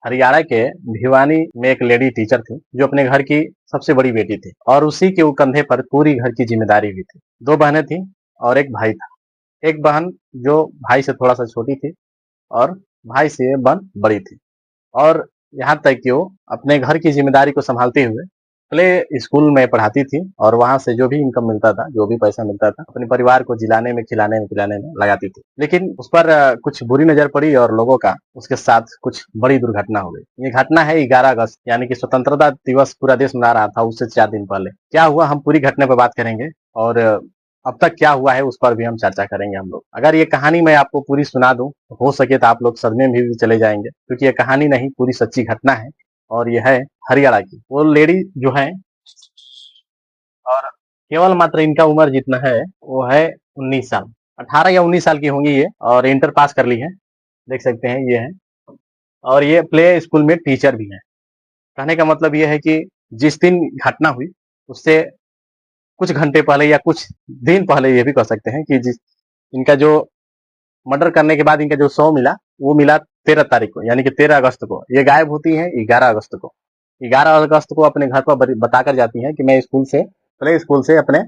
हरियाणा के भिवानी में एक लेडी टीचर थी जो अपने घर की सबसे बड़ी बेटी थी और उसी के कंधे पर पूरी घर की जिम्मेदारी भी थी। दो बहनें थी और एक भाई था। एक बहन जो भाई से थोड़ा सा छोटी थी और भाई से ये बहन बड़ी थी। और यहाँ तक कि वो अपने घर की जिम्मेदारी को संभालते हुए प्ले स्कूल में पढ़ाती थी और वहां से जो भी इनकम मिलता था, जो भी पैसा मिलता था, अपने परिवार को जिलाने में, खिलाने में, पिलाने में लगाती थी। लेकिन उस पर कुछ बुरी नजर पड़ी और लोगों का उसके साथ कुछ बड़ी दुर्घटना हो गई। ये घटना है 11 अगस्त, यानी कि स्वतंत्रता दिवस पूरा देश मना रहा था, उससे 4 दिन पहले क्या हुआ, हम पूरी घटना पर बात करेंगे। और अब तक क्या हुआ है उस पर भी हम चर्चा करेंगे हम लोग। अगर ये कहानी मैं आपको पूरी सुना दूं तो हो सके तो आप लोग सदमे में भी चले जाएंगे, क्योंकि ये कहानी नहीं, पूरी सच्ची घटना है। और ये है हरियाणा की। वो लेडी जो है, और केवल मात्र इनका उम्र जितना है वो है 19 साल, 18 या 19 साल की होंगी ये, और इंटर पास कर ली है, देख सकते हैं ये है। और ये प्ले स्कूल में टीचर भी है। कहने का मतलब ये है कि जिस दिन घटना हुई उससे कुछ घंटे पहले या कुछ दिन पहले ये भी कह सकते हैं कि जिस इनका जो मर्डर करने के बाद इनका जो शव मिला वो मिला 13 तारीख को, यानी कि 13 अगस्त को। ये गायब होती है 11 अगस्त को। 11 अगस्त को अपने घर पर बताकर जाती हैं कि मैं स्कूल से, प्ले स्कूल से अपने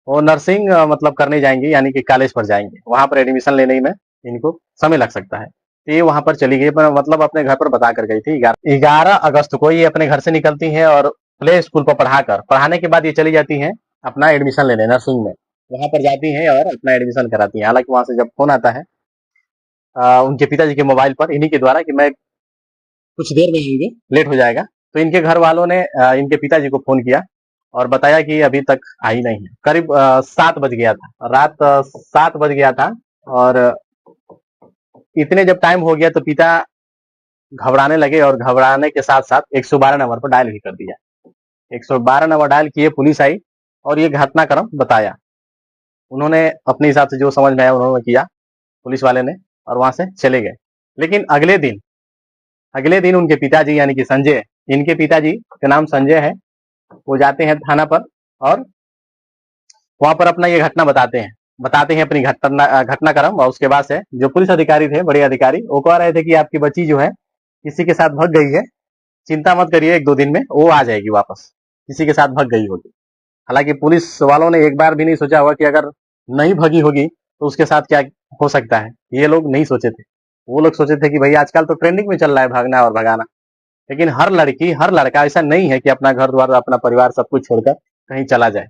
वो नर्सिंग मतलब करने जाएंगे, यानी कि कॉलेज पर जाएंगे, वहां पर एडमिशन लेने में इनको समय लग सकता है। तो ये वहां पर चली गई, मतलब अपने घर पर बता कर गई थी। 11 अगस्त को ये अपने घर से निकलती है और प्ले स्कूल पर पढ़ाने के बाद ये चली जाती है अपना एडमिशन लेने नर्सिंग में। वहां पर जाती है और अपना एडमिशन कराती है। हालांकि वहां से जब फोन आता है उनके पिताजी के मोबाइल पर इन्हीं के द्वारा कि मैं कुछ देर में आएंगे, लेट हो जाएगा, तो इनके घर वालों ने इनके पिताजी को फोन किया और बताया कि अभी तक आई नहीं है। करीब 7 बज गया था, रात 7 बज गया था। और इतने जब टाइम हो गया तो पिता घबराने लगे और घबराने के साथ साथ 112 नंबर पर डायल भी कर दिया। 112 नंबर डायल किए, पुलिस आई और ये घटनाक्रम बताया। उन्होंने अपने हिसाब से जो समझ में आया उन्होंने किया, पुलिस वाले ने, और वहां से चले गए। लेकिन अगले दिन उनके पिताजी, यानी कि संजय, इनके पिताजी का नाम संजय है, वो जाते हैं थाना पर और वहां पर अपना ये घटना बताते हैं अपनी घटनाक्रम। और उसके बाद से जो पुलिस अधिकारी थे, बड़े अधिकारी, वो कह रहे थे कि आपकी बच्ची जो है किसी के साथ भाग गई है, चिंता मत करिए, 1-2 दिन में वो आ जाएगी वापस, किसी के साथ भाग गई होगी। हालांकि पुलिस वालों ने एक बार भी नहीं सोचा होगा कि अगर नहीं भगी होगी तो उसके साथ क्या हो सकता है, ये लोग नहीं सोचे थे। वो लोग सोचे थे कि भाई आजकल तो ट्रेंडिंग में चल रहा है भागना और भगाना। लेकिन हर लड़की, हर लड़का ऐसा नहीं है कि अपना घर द्वार, अपना परिवार सब कुछ छोड़कर कहीं चला जाए।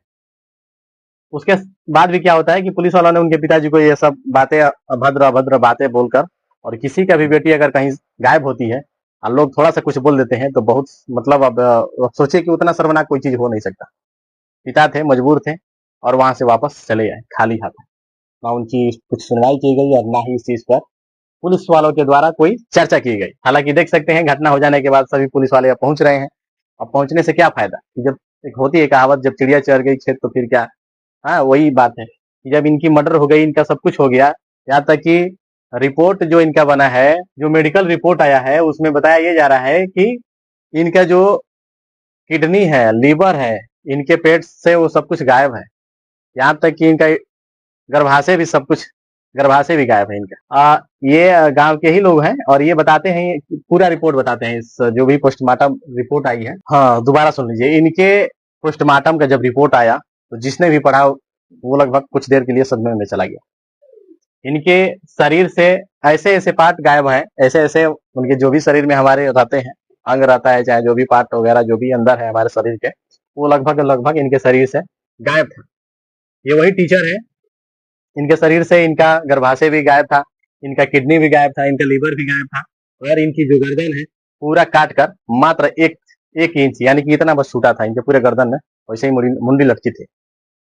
उसके बाद भी क्या होता है कि पुलिस वालों ने उनके पिताजी को ये सब बातें, अभद्र अभद्र बातें बोलकर, और किसी का भी बेटी अगर कहीं गायब होती है और लोग थोड़ा सा कुछ बोल देते हैं तो बहुत, मतलब अब सोचे कि उतना शर्मनाक कोई चीज हो नहीं सकता। पिता थे, मजबूर थे और वहां से वापस चले आए खाली हाथ। ना उनकी कुछ सुनवाई की गई और ना ही इस चीज पर पुलिस वालों के द्वारा कोई चर्चा की गई। हालांकि देख सकते हैं घटना हो जाने के बाद सभी पुलिस वाले अब पहुंच रहे हैं। अब पहुंचने से क्या फायदा, कि जब एक होती है कहावत, जब चिड़िया चढ़ गई खेत तो फिर क्या। हाँ, वही बात है कि जब इनकी मर्डर हो गई, इनका सब कुछ हो गया, यहाँ तक कि रिपोर्ट जो इनका बना है, जो मेडिकल रिपोर्ट आया है, उसमें बताया ये जा रहा है कि इनका जो किडनी है, लीवर है, इनके पेट से वो सब कुछ गायब है। यहाँ तक कि इनका गर्भाशय भी, सब कुछ, गर्भाशय भी गायब है इनका। ये गांव के ही लोग हैं और ये बताते हैं, पूरा रिपोर्ट बताते हैं, इस जो भी पोस्टमार्टम रिपोर्ट आई है। हाँ, दोबारा सुन लीजिए। इनके पोस्टमार्टम का जब रिपोर्ट आया तो जिसने भी पढ़ा वो लगभग कुछ देर के लिए सदमे में चला गया। इनके शरीर से ऐसे ऐसे पार्ट गायब हैं, ऐसे ऐसे उनके जो भी शरीर में हमारे रहते हैं, अंग रहता है, चाहे जो भी पार्ट वगैरह जो भी अंदर है हमारे शरीर के, वो लगभग लगभग इनके शरीर से गायब था। ये वही टीचर है, इनके शरीर से इनका गर्भाशय भी गायब था, इनका किडनी भी गायब था, इनका लीवर भी गायब था। और इनकी जो गर्दन है पूरा काट कर मात्र 1 इंच, यानी कि इतना बस छूटा था इनके पूरे गर्दन में, वैसे ही मुंडी लटकी थी।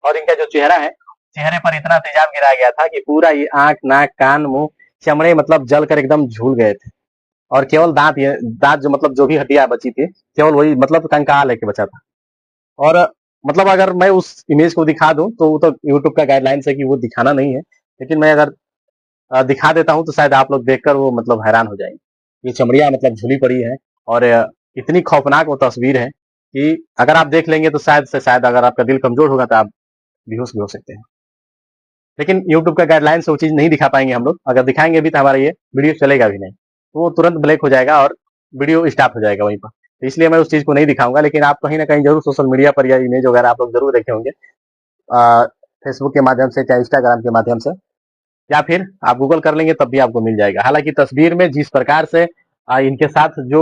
और इनका जो चेहरा है, चेहरे पर इतना तेजाब गिराया गया था कि पूरा ये आंख, नाक, कान, मुंह, चमड़े मतलब जल कर एकदम झूल गए थे। और केवल दांत जो, मतलब जो भी हड्डियां बची थी, केवल वही, मतलब कंकाल है कि बचा था। और मतलब अगर मैं उस इमेज को दिखा दूं तो वो तो यूट्यूब का गाइडलाइंस है कि वो दिखाना नहीं है, लेकिन मैं अगर दिखा देता हूं तो शायद आप लोग देखकर वो मतलब हैरान हो जाएंगे। ये चमड़ियां मतलब झुली पड़ी है और इतनी खौफनाक वो तस्वीर है कि अगर आप देख लेंगे तो शायद से शायद, अगर आपका दिल कमजोर होगा तो आप बेहोश भी हो सकते हैं। लेकिन यूट्यूब का गाइडलाइन से वो चीज नहीं दिखा पाएंगे हम लोग। अगर दिखाएंगे भी तो हमारा ये वीडियो चलेगा भी नहीं, तो वो तुरंत ब्लैक हो जाएगा और वीडियो स्टार्ट हो जाएगा वहीं पर। तो इसलिए मैं उस चीज़ को नहीं दिखाऊँगा, लेकिन आप कहीं न कहीं ज़रूर सोशल मीडिया पर या इमेज वगैरह आप लोग ज़रूर देखे होंगे। फेसबुक के माध्यम से, चाहे इंस्टाग्राम के माध्यम से, या फिर आप गूगल कर लेंगे तब भी आपको मिल जाएगा। हालाँकि तस्वीर में जिस प्रकार से इनके साथ जो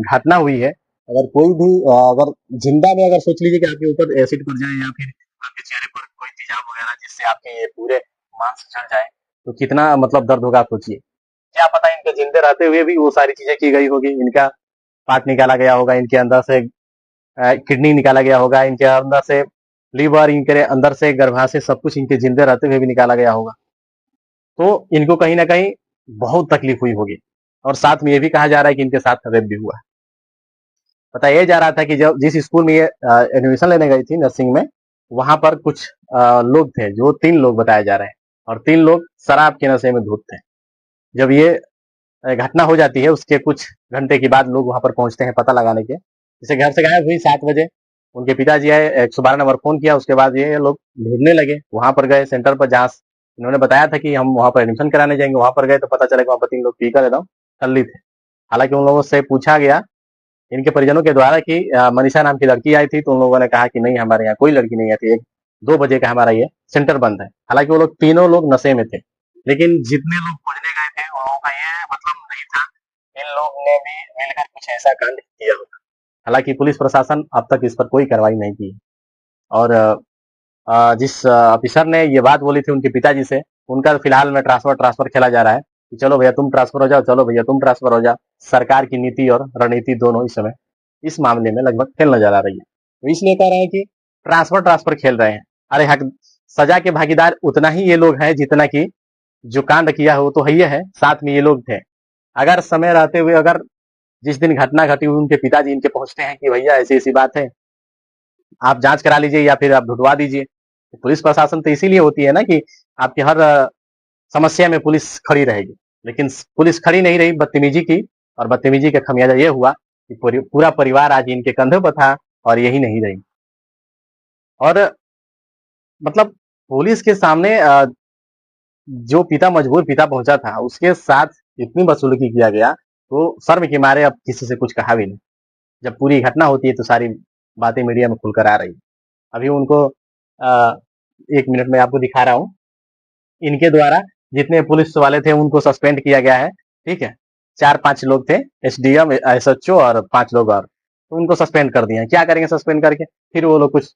घटना हुई है, अगर कोई भी अगर ज़िंदा में अगर सोच लीजिए कि आपके ऊपर एसिड पड़ जाए या फिर आपके चेहरे पर कोई तेजाब वगैरह जिससे आपके ये पूरे मांस जल जाए, तो कितना मतलब दर्द होगा आप सोचिए। क्या पता इनके ज़िंदे रहते हुए भी वो सारी चीज़ें की गई होगी, इनका पार्ट निकाला गया होगा, इनके अंदर से किडनी निकाला गया होगा, इनके अंदर से लीवर, इनके अंदर से गर्भाशय, सब कुछ इनके ज़िंदे रहते हुए भी निकाला गया होगा। तो इनको कहीं न कहीं बहुत तकलीफ हुई होगी, और साथ में ये भी कहा जा रहा है कि इनके साथ रेप भी हुआ है। बताया जा रहा था कि जब जिस स्कूल में ये एडमिशन लेने गई थी नर्सिंग में, वहाँ पर कुछ लोग थे, जो 3 लोग बताए जा रहे हैं, और 3 लोग शराब के नशे में धुत थे। जब ये घटना हो जाती है, उसके कुछ घंटे के बाद लोग वहाँ पर पहुँचते हैं पता लगाने के। जैसे घर से गायब हुई 7 बजे, उनके पिताजी आए, 112 नंबर फ़ोन किया, उसके बाद ये लोग ढूँढने लगे, वहाँ पर गए सेंटर पर, जहाँ इन्होंने बताया था कि हम वहाँ पर एडमिशन कराने जाएँगे, वहाँ पर गए तो पता चला कि वहाँ पर 3 लोग पीकर एकदम टल्ली थे। हालाँकि उन लोगों से पूछा गया, इनके परिजनों के द्वारा, कि मनीषा नाम की लड़की आई थी, तो उन लोगों ने कहा कि नहीं, हमारे यहाँ कोई लड़की नहीं आई थी, 1-2 बजे का हमारा ये सेंटर बंद है। हालाँकि वो लोग तीनों लोग नशे में थे, लेकिन जितने लोग खोजने गए थे, उन लोगों का ये मतलब नहीं था, इन लोग ने भी मिलकर कुछ ऐसा कांड किया होगा। हालाँकि पुलिस प्रशासन अब तक इस पर कोई कार्रवाई नहीं की है, और जिस ऑफिसर ने ये बात बोली थी उनके पिताजी से, उनका फिलहाल में ट्रांसफर खेला जा रहा है कि चलो भैया तुम ट्रांसफर हो जाओ, चलो भैया तुम ट्रांसफर हो जाओ। सरकार की नीति और रणनीति दोनों इस समय इस मामले में लगभग फेल नजर आ रही है। तो इसलिए कह रहे हैं कि ट्रांसफर खेल रहे हैं। अरे हक, सजा के भागीदार उतना ही ये लोग हैं जितना कि जो कांड किया है वो तो है, साथ में ये लोग थे। अगर समय रहते हुए, अगर जिस दिन घटना घटी हुई उनके पिताजी इनके पहुंचते हैं कि भैया ऐसी ऐसी बात है, आप जांच करा लीजिए या फिर आप ढुंढवा दीजिए। तो पुलिस प्रशासन तो इसीलिए होती है ना, कि आपकी हर समस्या में पुलिस खड़ी रहेगी, लेकिन पुलिस खड़ी नहीं रही, बदतमीजी की, और बदतमीजी का खमियाजा ये हुआ कि पूरा परिवार आज इनके कंधों पर था, और यही नहीं रही। और मतलब पुलिस के सामने जो पिता, मजबूर पिता पहुंचा था, उसके साथ इतनी बदसलूकी किया गया, तो शर्म के मारे अब किसी से कुछ कहा भी नहीं। जब पूरी घटना होती है तो सारी बातें मीडिया में खुलकर आ रही है। अभी उनको 1 मिनट में आपको दिखा रहा हूँ, इनके द्वारा जितने पुलिस वाले थे उनको सस्पेंड किया गया है, ठीक है। 4-5 लोग थे, एसडीएम, एसएचओ और 5 लोग और, तो उनको सस्पेंड कर दिया है। क्या करेंगे सस्पेंड करके? फिर वो लोग कुछ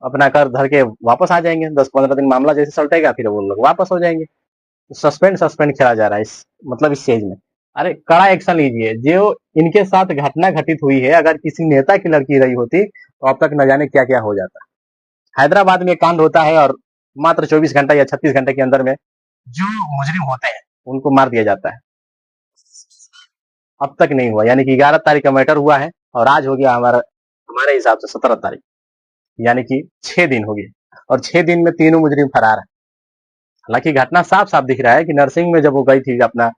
अपना कर धर के वापस आ जाएंगे, 10-15 दिन मामला जैसे सलटेगा, फिर वो लोग वापस हो जाएंगे। सस्पेंड खेला जा रहा है इस मतलब इस स्टेज में। अरे कड़ा एक्शन लीजिए। जो इनके साथ घटना घटित हुई है, अगर किसी नेता की लड़की रही होती तो अब तक न जाने क्या क्या हो जाता। हैदराबाद में कांड होता है, और मात्र 24 घंटा या 36 घंटे के अंदर में जो मुजरिम होते हैं उनको मार दिया जाता है। अब तक नहीं हुआ, यानी कि 11 तारीख का मैटर हुआ है, और आज हो गया हमारे हिसाब से 17 तारीख, यानी कि 6 दिन हो गए, और 6 दिन में तीनों मुजरिम फरार है। हालांकि घटना साफ साफ दिख रहा है कि नर्सिंग में जब वो गई थी अपना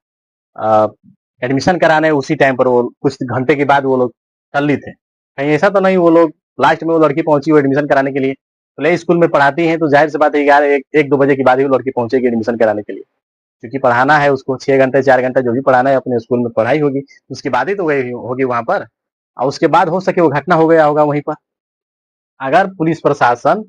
एडमिशन कराने, उसी टाइम पर वो कुछ घंटे के बाद वो लोग टल्ली थे। कहीं ऐसा तो नहीं वो लोग लास्ट में वो लड़की पहुंची वो एडमिशन कराने के लिए, प्ले स्कूल में पढ़ाती हैं तो जाहिर सी बात है 1-2 बजे के बाद ही वो लड़की पहुंचेगी एडमिशन कराने के लिए, क्योंकि पढ़ाना है उसको 6 घंटे 4 घंटे जो भी पढ़ाना है अपने स्कूल में पढ़ाई होगी, उसके बाद ही तो गई होगी वहां पर, और उसके बाद हो सके वो घटना हो गया होगा वहीं पर। अगर पुलिस प्रशासन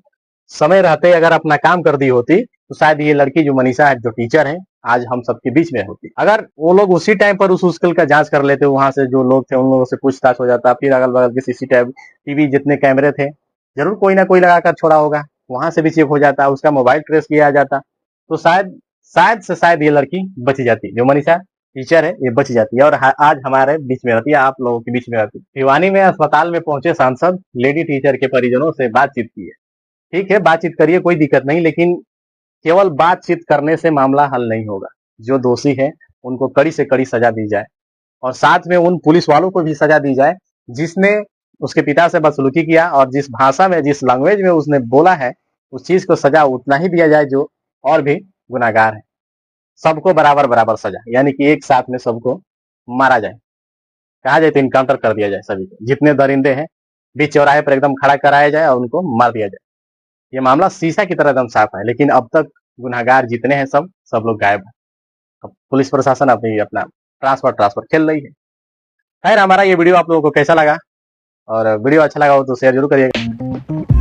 समय रहते अगर अपना काम कर दी होती, तो शायद ये लड़की जो मनीषा है, जो टीचर है, आज हम सबके बीच में होती। अगर वो लोग उसी टाइम पर उस स्कूल का जांच कर लेते, वहां से जो लोग थे उन लोगों से पूछताछ हो जाता, फिर अगल बगल के सीसीटीवी जितने कैमरे थे जरूर कोई ना कोई लगाकर छोड़ा होगा, वहां से भी चेक हो जाता, उसका मोबाइल ट्रेस किया जाता, तो शायद शायद से शायद ये लड़की बच जाती, जो मनीषा टीचर है ये बच जाती है, और आज हमारे बीच में रहती है, आप लोगों के बीच में रहती है। भिवानी में अस्पताल में पहुंचे सांसद, लेडी टीचर के परिजनों से बातचीत की है। ठीक है, बातचीत करिए, कोई दिक्कत नहीं, लेकिन केवल बातचीत करने से मामला हल नहीं होगा। जो दोषी है उनको कड़ी से कड़ी सजा दी जाए, और साथ में उन पुलिस वालों को भी सजा दी जाए जिसने उसके पिता से बदसलूकी किया, और जिस भाषा में, जिस लैंग्वेज में उसने बोला है, उस चीज को सजा उतना ही दिया जाए जो और भी गुनाहगार है। सबको बराबर बराबर सजा, यानी कि एक साथ में सबको मारा जाए, कहा जाए तो इनकाउंटर कर दिया जाए सभी को, जितने दरिंदे हैं बीच चौराहे पर एकदम खड़ा कराया जाए और उनको मार दिया जाए। ये मामला शीशा की तरह एकदम साफ है, लेकिन अब तक गुनाहगार जितने हैं सब लोग गायब हैं। अब पुलिस प्रशासन अपनी अपना ट्रांसफर खेल रही है। खैर, हमारा ये वीडियो आप लोगों को कैसा लगा, और वीडियो अच्छा लगा हो तो शेयर जरूर करिएगा।